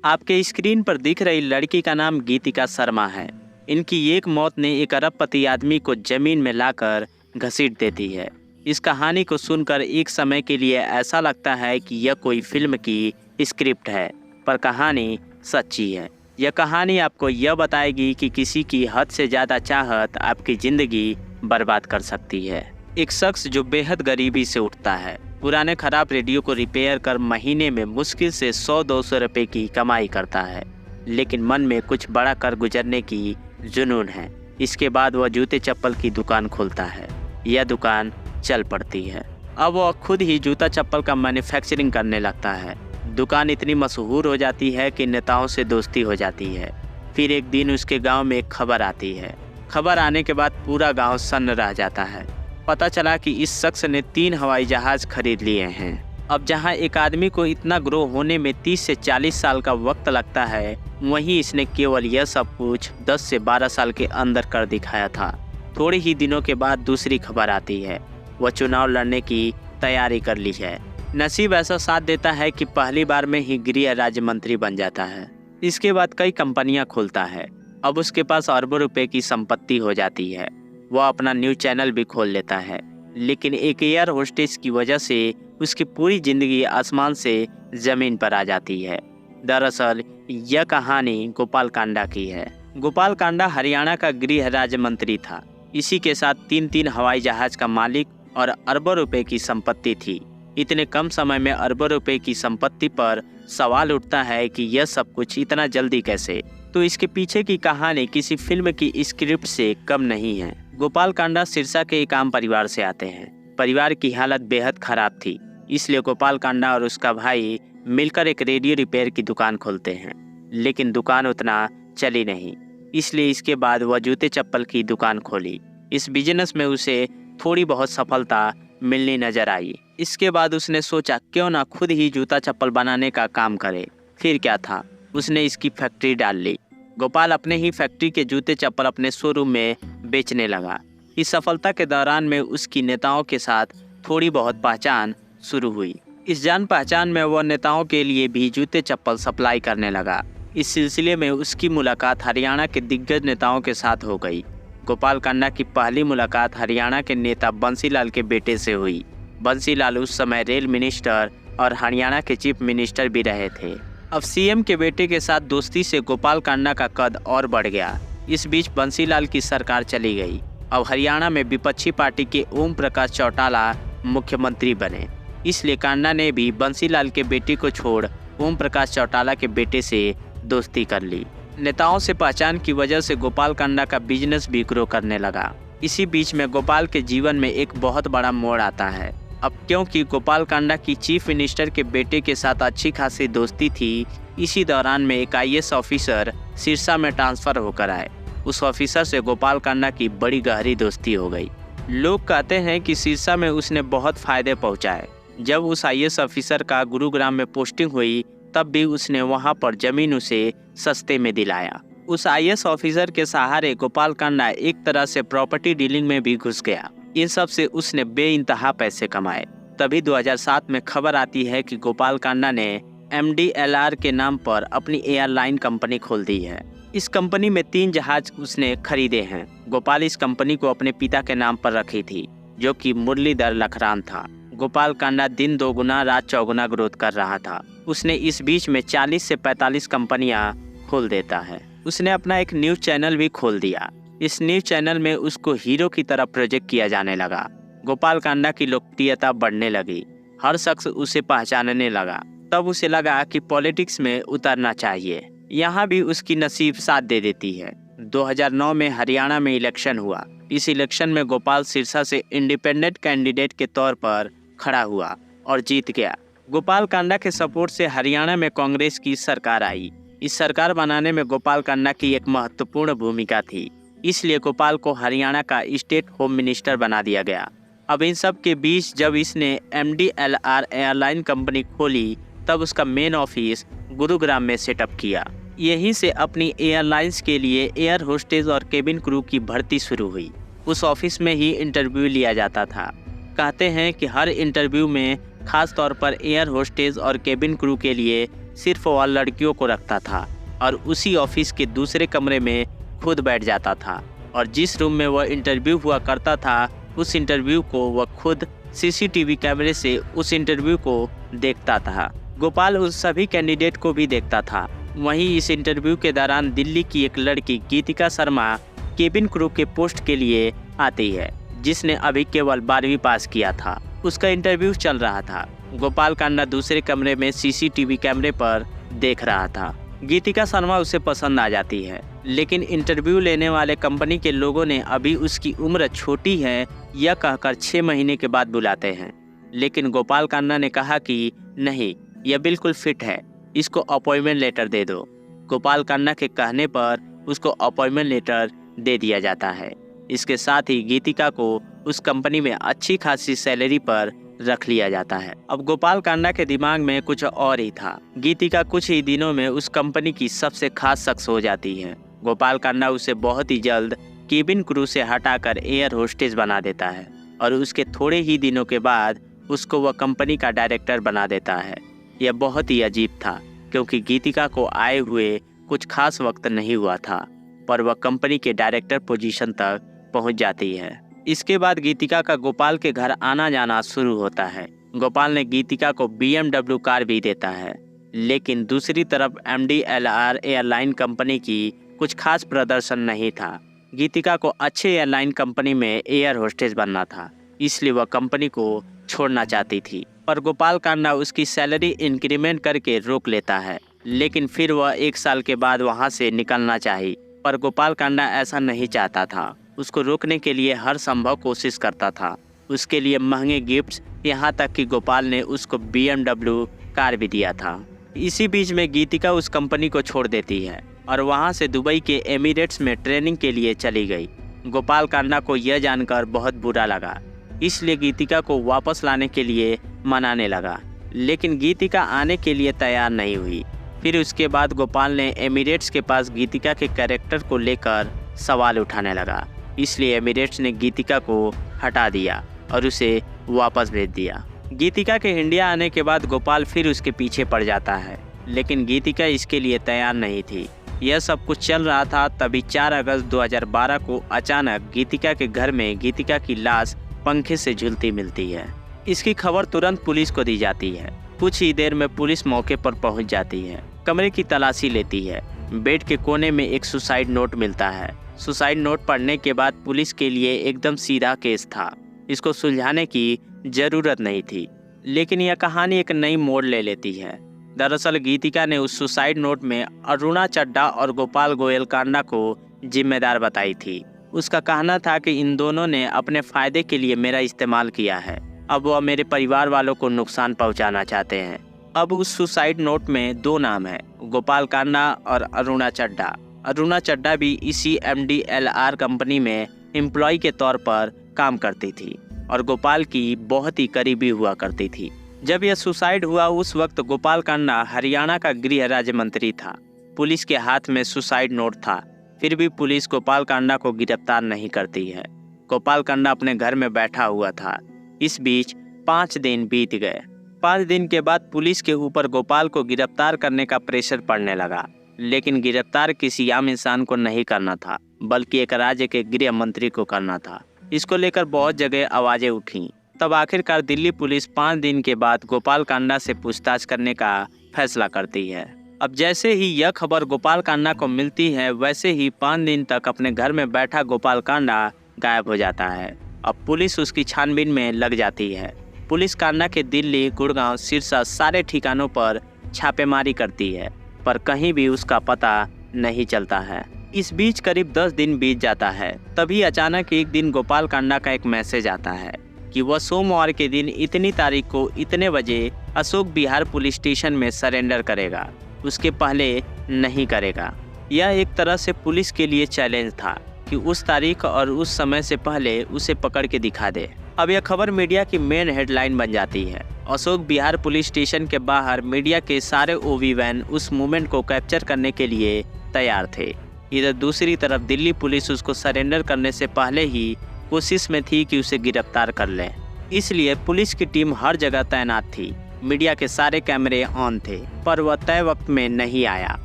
आपके स्क्रीन पर दिख रही लड़की का नाम गीतिका शर्मा है। इनकी एक मौत ने एक अरबपति आदमी को जमीन में लाकर घसीट देती है। इस कहानी को सुनकर एक समय के लिए ऐसा लगता है कि यह कोई फिल्म की स्क्रिप्ट है, पर कहानी सच्ची है। यह कहानी आपको यह बताएगी कि किसी की हद से ज़्यादा चाहत आपकी ज़िंदगी बर्बाद कर सकती है। एक शख्स जो बेहद गरीबी से उठता है, पुराने खराब रेडियो को रिपेयर कर महीने में मुश्किल से 100-200 रुपए की कमाई करता है, लेकिन मन में कुछ बड़ा कर गुजरने की जुनून है। इसके बाद वह जूते चप्पल की दुकान खोलता है। यह दुकान चल पड़ती है। अब वह खुद ही जूता चप्पल का मैन्युफैक्चरिंग करने लगता है। दुकान इतनी मशहूर हो जाती है कि नेताओं से दोस्ती हो जाती है। फिर एक दिन उसके गांव में एक खबर आती है। खबर आने के बाद पूरा गांव सन्न रह जाता है। पता चला कि इस शख्स ने 3 हवाई जहाज खरीद लिए हैं। अब जहां एक आदमी को इतना ग्रो होने में 30 से 40 साल का वक्त लगता है, वहीं इसने केवल यह सब कुछ 10 से 12 साल के अंदर कर दिखाया था। थोड़े ही दिनों के बाद दूसरी खबर आती है। वह चुनाव लड़ने की तैयारी कर ली है। नसीब ऐसा साथ देता है कि पहली बार में ही गृह राज्य मंत्री बन जाता है। इसके बाद कई कंपनियां खोलता है। अब उसके पास अरबों रुपए की संपत्ति हो जाती है। वह अपना न्यूज़ चैनल भी खोल लेता है, लेकिन एक एयर होस्टेस की वजह से उसकी पूरी जिंदगी आसमान से जमीन पर आ जाती है। दरअसल यह कहानी गोपाल कांडा की है। गोपाल कांडा हरियाणा का गृह राज्य मंत्री था। इसी के साथ 3 हवाई जहाज का मालिक और अरबों रुपए की संपत्ति थी। इतने कम समय में अरबों रुपए की संपत्ति पर सवाल उठता है कि यह सब कुछ इतना जल्दी कैसे। तो इसके पीछे की कहानी किसी फिल्म की स्क्रिप्ट से कम नहीं है। गोपाल कांडा सिरसा के एक आम परिवार से आते हैं। परिवार की हालत बेहद खराब थी, इसलिए गोपाल कांडा और उसका भाई मिलकर एक रेडियो रिपेयर की दुकान खोलते हैं। लेकिन दुकान उतना चली नहीं, इसलिए इसके बाद वह जूते चप्पल की दुकान खोली। इस बिजनेस में उसे थोड़ी बहुत सफलता मिलनी नजर आई। इसके बाद उसने सोचा क्यों ना खुद ही जूता चप्पल बनाने का काम करे। फिर क्या था, उसने इसकी फैक्ट्री डाल ली। गोपाल अपने ही फैक्ट्री के जूते चप्पल अपने शोरूम में बेचने लगा। इस सफलता के दौरान में उसकी नेताओं के साथ थोड़ी बहुत पहचान शुरू हुई। इस जान पहचान में वह नेताओं के लिए भी जूते चप्पल सप्लाई करने लगा। इस सिलसिले में उसकी मुलाकात हरियाणा के दिग्गज नेताओं के साथ हो गई। गोपाल कांडा की पहली मुलाकात हरियाणा के नेता बंसीलाल के बेटे से हुई। बंसीलाल उस समय रेल मिनिस्टर और हरियाणा के चीफ मिनिस्टर भी रहे थे। अब सीएम के बेटे के साथ दोस्ती से गोपाल कांडा का कद और बढ़ गया। इस बीच बंसीलाल की सरकार चली गई। अब हरियाणा में विपक्षी पार्टी के ओम प्रकाश चौटाला मुख्यमंत्री बने। इसलिए कांडा ने भी बंसीलाल के बेटे को छोड़ ओम प्रकाश चौटाला के बेटे से दोस्ती कर ली। नेताओं से पहचान की वजह से गोपाल कांडा का बिजनेस भी ग्रो करने लगा। इसी बीच में गोपाल के जीवन में एक बहुत बड़ा मोड़ आता है। अब क्योंकि गोपाल कांडा की चीफ मिनिस्टर के बेटे के साथ अच्छी खासी दोस्ती थी, इसी दौरान में एक आईएएस ऑफिसर सिरसा में ट्रांसफर होकर आए। उस ऑफिसर से गोपाल कांडा की बड़ी गहरी दोस्ती हो गई। लोग कहते हैं कि सिरसा में उसने बहुत फायदे पहुंचाए। जब उस आईएएस ऑफिसर का गुरुग्राम में पोस्टिंग हुई, तब भी उसने वहां पर जमीन उसे सस्ते में दिलाया। उस आईएएस ऑफिसर के सहारे गोपाल कांडा एक तरह से प्रॉपर्टी डीलिंग में भी घुस गया। इन सब से उसने बेइंतहा पैसे कमाए। तभी 2007 में खबर आती है कि गोपाल कांडा ने MDLR के नाम पर अपनी एयरलाइन कंपनी खोल दी है। इस कंपनी में 3 जहाज उसने खरीदे हैं। गोपाल इस कंपनी को अपने पिता के नाम पर रखी थी, जो कि मुरलीधर लखरान था। गोपाल कांडा दिन दोगुना रात चौगुना ग्रोथ कर रहा था। उसने इस बीच में 40 से 45 कंपनियां खोल देता है। उसने अपना एक न्यूज़ चैनल भी खोल दिया। इस न्यूज़ चैनल में उसको हीरो की तरह प्रोजेक्ट किया जाने लगा। गोपाल कांडा की लोकप्रियता बढ़ने लगी। हर शख्स उसे पहचानने लगा। तब उसे लगा कि पॉलिटिक्स में उतरना चाहिए। यहाँ भी उसकी नसीब साथ दे देती है। 2009 में हरियाणा में इलेक्शन हुआ। इस इलेक्शन में गोपाल सिरसा से इंडिपेंडेंट कैंडिडेट के तौर पर खड़ा हुआ और जीत गया। गोपाल कांडा के सपोर्ट से हरियाणा में कांग्रेस की सरकार आई। इस सरकार बनाने में गोपाल कांडा की एक महत्वपूर्ण भूमिका थी। इसलिए गोपाल को हरियाणा का स्टेट होम मिनिस्टर बना दिया गया। अब इन सब के बीच जब इसने MDLR एयरलाइन कंपनी खोली, तब उसका मेन ऑफिस गुरुग्राम में सेटअप किया। यहीं से अपनी एयरलाइंस के लिए एयर होस्टेज और केबिन क्रू की भर्ती शुरू हुई। उस ऑफिस में ही इंटरव्यू लिया जाता था। कहते हैं कि हर इंटरव्यू में खास तौर पर एयर होस्टेज और केबिन क्रू के लिए सिर्फ वह लड़कियों को रखता था और उसी ऑफिस के दूसरे कमरे में खुद बैठ जाता था और जिस रूम में वह इंटरव्यू हुआ करता था उस इंटरव्यू को वह खुद सीसीटीवी कैमरे से उस इंटरव्यू को देखता था। गोपाल उस सभी कैंडिडेट को भी देखता था। वहीं इस इंटरव्यू के दौरान दिल्ली की एक लड़की गीतिका शर्मा केबिन क्रू के पोस्ट के लिए आती है, जिसने अभी केवल 12वीं पास किया था। उसका इंटरव्यू चल रहा था। गोपाल कांडा दूसरे कमरे में सीसीटीवी कैमरे पर देख रहा था। गीतिका शर्मा उसे पसंद आ जाती है, लेकिन इंटरव्यू लेने वाले कंपनी के लोगों ने अभी उसकी उम्र छोटी है यह कहकर 6 महीने के बाद बुलाते हैं। लेकिन गोपाल कांडा ने कहा कि नहीं, यह बिल्कुल फिट है, इसको अपॉइंटमेंट लेटर दे दो। गोपाल कांडा के कहने पर उसको अपॉइंटमेंट लेटर दे दिया जाता है। इसके साथ ही गीतिका को उस कंपनी में अच्छी खासी सैलरी पर रख लिया जाता है। अब गोपाल कांडा के दिमाग में कुछ और ही था। गीतिका कुछ ही दिनों में उस कंपनी की सबसे खास शख्स हो जाती है। गोपाल कांडा उसे बहुत ही जल्द केबिन क्रू से हटाकर एयर होस्टेस बना देता है और उसके थोड़े ही दिनों के बाद उसको वह कंपनी का डायरेक्टर बना देता है। यह बहुत ही अजीब था, क्योंकि गीतिका को आए हुए कुछ खास वक्त नहीं हुआ था, पर वह कंपनी के डायरेक्टर पोजीशन तक पहुंच जाती है। इसके बाद गीतिका का गोपाल के घर आना जाना शुरू होता है। गोपाल ने गीतिका को BMW कार भी देता है, लेकिन दूसरी तरफ MDLR एयरलाइन कंपनी की कुछ खास प्रदर्शन नहीं था। गीतिका को अच्छे एयरलाइन कंपनी में एयर होस्टेस बनना था, इसलिए वह कंपनी को छोड़ना चाहती थी, पर गोपाल कांडा उसकी सैलरी इंक्रीमेंट करके रोक लेता है। लेकिन फिर वह 1 साल के बाद वहां से निकलना चाहिए, पर गोपाल कांडा ऐसा नहीं चाहता था। उसको रोकने के लिए हर संभव कोशिश करता था। उसके लिए महंगे गिफ्ट्स, यहाँ तक कि गोपाल ने उसको BMW कार भी दिया था। इसी बीच में गीतिका उस कंपनी को छोड़ देती है और वहाँ से दुबई के एमिरेट्स में ट्रेनिंग के लिए चली गई। गोपाल कांडा को यह जानकर बहुत बुरा लगा, इसलिए गीतिका को वापस लाने के लिए मनाने लगा, लेकिन गीतिका आने के लिए तैयार नहीं हुई। फिर उसके बाद गोपाल ने एमिरेट्स के पास गीतिका के कैरेक्टर को लेकर सवाल उठाने लगा, इसलिए एमिरेट्स ने गीतिका को हटा दिया और उसे वापस भेज दिया। गीतिका के इंडिया आने के बाद गोपाल फिर उसके पीछे पड़ जाता है, लेकिन गीतिका इसके लिए तैयार नहीं थी। यह सब कुछ चल रहा था, तभी 4 अगस्त 2012 को अचानक गीतिका के घर में गीतिका की लाश पंखे से झूलती मिलती है। इसकी खबर तुरंत पुलिस को दी जाती है। कुछ ही देर में पुलिस मौके पर पहुंच जाती है, कमरे की तलाशी लेती है। बेड के कोने में एक सुसाइड नोट मिलता है। सुसाइड नोट पढ़ने के बाद पुलिस के लिए एकदम सीधा केस था, इसको सुलझाने की जरूरत नहीं थी। लेकिन यह कहानी एक नई मोड़ ले लेती है। दरअसल गीतिका ने उस सुसाइड नोट में अरुणा चड्ढा और गोपाल गोयल कांडा को जिम्मेदार बताई थी। उसका कहना था कि इन दोनों ने अपने फायदे के लिए मेरा इस्तेमाल किया है, अब वह मेरे परिवार वालों को नुकसान पहुंचाना चाहते हैं। अब उस सुसाइड नोट में 2 नाम है, गोपाल कांडा और अरुणा चड्ढा। अरुणा चड्ढा भी इसी MDLR कंपनी में एम्प्लॉय के तौर पर काम करती थी और गोपाल की बहुत ही करीबी हुआ करती थी। जब यह सुसाइड हुआ उस वक्त गोपाल कांडा हरियाणा का गृह राज्य मंत्री था। पुलिस के हाथ में सुसाइड नोट था, फिर भी पुलिस गोपाल कांडा को गिरफ्तार नहीं करती है। गोपाल कांडा अपने घर में बैठा हुआ था। इस बीच 5 दिन बीत गए। 5 दिन के बाद पुलिस के ऊपर गोपाल को गिरफ्तार करने का प्रेशर पड़ने लगा, लेकिन गिरफ्तार किसी आम इंसान को नहीं करना था, बल्कि एक राज्य के गृह मंत्री को करना था। इसको लेकर बहुत जगह आवाजें उठी। तब आखिरकार दिल्ली पुलिस 5 दिन के बाद गोपाल कांडा से पूछताछ करने का फैसला करती है। अब जैसे ही यह खबर गोपाल कांडा को मिलती है, वैसे ही 5 दिन तक अपने घर में बैठा गोपाल कांडा गायब हो जाता है। अब पुलिस उसकी छानबीन में लग जाती है। पुलिस कांडा के दिल्ली, गुड़गांव, सिरसा सारे ठिकानों पर छापेमारी करती है, पर कहीं भी उसका पता नहीं चलता है। इस बीच करीब 10 दिन बीत जाता है। तभी अचानक एक दिन गोपाल कांडा का एक मैसेज आता है कि वह सोमवार के दिन इतनी तारीख को इतने बजे अशोक विहार पुलिस स्टेशन में सरेंडर करेगा, उसके पहले नहीं करेगा। यह एक तरह से पुलिस के लिए चैलेंज था कि उस तारीख और उस समय से पहले उसे पकड़ के दिखा दे। अब यह खबर मीडिया की मेन हेडलाइन बन जाती है। अशोक विहार पुलिस स्टेशन के बाहर मीडिया के सारे OV वैन उस मूवमेंट को कैप्चर करने के लिए तैयार थे। इधर दूसरी तरफ दिल्ली पुलिस उसको सरेंडर करने से पहले ही कोशिश में थी कि उसे गिरफ्तार कर ले, इसलिए पुलिस की टीम हर जगह तैनात थी। मीडिया के सारे कैमरे ऑन थे, पर वह तय वक्त में नहीं आया।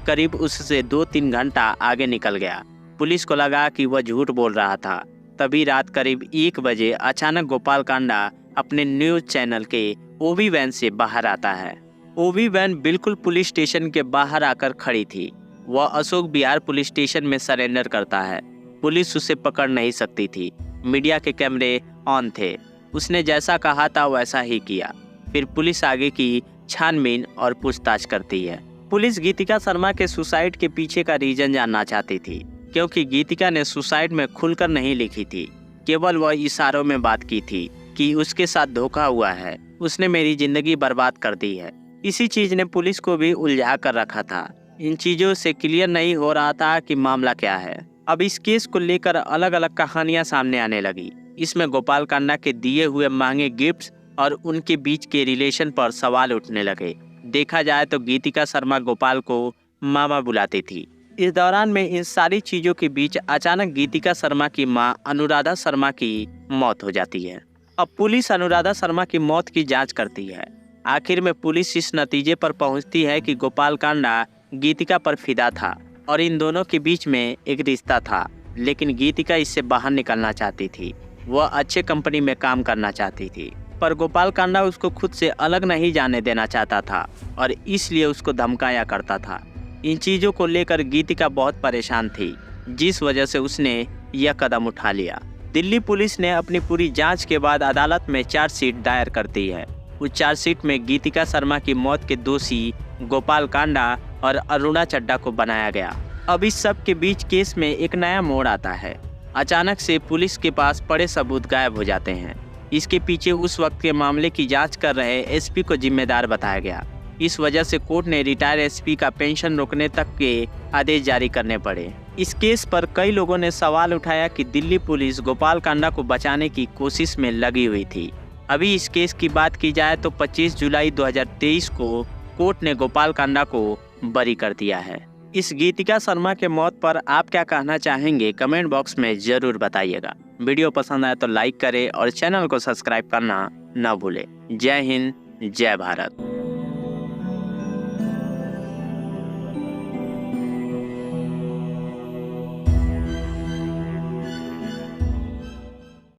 करीब उससे 2-3 घंटा आगे निकल गया। पुलिस को लगा कि वह झूठ बोल रहा था। तभी रात करीब 1 बजे अचानक गोपाल कांडा अपने न्यूज चैनल के ओवी वैन से बाहर आता है। ओवी वैन बिल्कुल पुलिस स्टेशन के बाहर आकर खड़ी थी। वह अशोक विहार पुलिस स्टेशन में सरेंडर करता है। पुलिस उसे पकड़ नहीं सकती थी। मीडिया के कैमरे ऑन थे। उसने जैसा कहा था वैसा ही किया। फिर पुलिस आगे की छानबीन और पूछताछ करती है। पुलिस गीतिका शर्मा के सुसाइड के पीछे का रीजन जानना चाहती थी, क्योंकि गीतिका ने सुसाइड में खुलकर नहीं लिखी थी। केवल वह इशारों में बात की थी कि उसके साथ धोखा हुआ है, उसने मेरी जिंदगी बर्बाद कर दी है। इसी चीज ने पुलिस को भी उलझा कर रखा था। इन चीजों से क्लियर नहीं हो रहा था कि मामला क्या है। अब इस केस को लेकर अलग अलग कहानियां सामने आने लगी। इसमें गोपाल कांडा के दिए हुए महंगे गिफ्ट्स और उनके बीच के रिलेशन पर सवाल उठने लगे। देखा जाए तो गीतिका शर्मा गोपाल को मामा बुलाती थी। इस दौरान में इन सारी चीजों के बीच अचानक गीतिका शर्मा की मां अनुराधा शर्मा की मौत हो जाती है। अब पुलिस अनुराधा शर्मा की मौत की जांच करती है। आखिर में पुलिस इस नतीजे पर पहुंचती है कि गोपाल कांडा गीतिका पर फिदा था और इन दोनों के बीच में एक रिश्ता था। लेकिन गीतिका इससे बाहर निकलना चाहती थी। वह अच्छे कंपनी में काम करना चाहती थी, पर गोपाल कांडा उसको खुद से अलग नहीं जाने देना चाहता था और इसलिए उसको धमकाया करता था। इन चीज़ों को लेकर गीतिका बहुत परेशान थी, जिस वजह से उसने यह कदम उठा लिया। दिल्ली पुलिस ने अपनी पूरी जांच के बाद अदालत में चार्जशीट दायर करती है। उस चार्जशीट में गीतिका शर्मा की मौत के दोषी गोपाल कांडा और अरुणा चड्ढा को बनाया गया। अब इस सब के बीच केस में एक नया मोड़ आता है। अचानक से पुलिस के पास पड़े सबूत गायब हो जाते हैं। इसके पीछे उस वक्त के मामले की जांच कर रहे एसपी को जिम्मेदार बताया गया। इस वजह से कोर्ट ने रिटायर एसपी का पेंशन रोकने तक के आदेश जारी करने पड़े। इस केस पर कई लोगों ने सवाल उठाया कि दिल्ली पुलिस गोपाल कांडा को बचाने की कोशिश में लगी हुई थी। अभी इस केस की बात की जाए तो 25 जुलाई 2023 को कोर्ट ने गोपाल कांडा को बरी कर दिया है। इस गीतिका शर्मा के मौत पर आप क्या कहना चाहेंगे, कमेंट बॉक्स में जरूर बताइएगा। वीडियो पसंद आए तो लाइक करें और चैनल को सब्सक्राइब करना न भूलें। जय हिंद, जय भारत।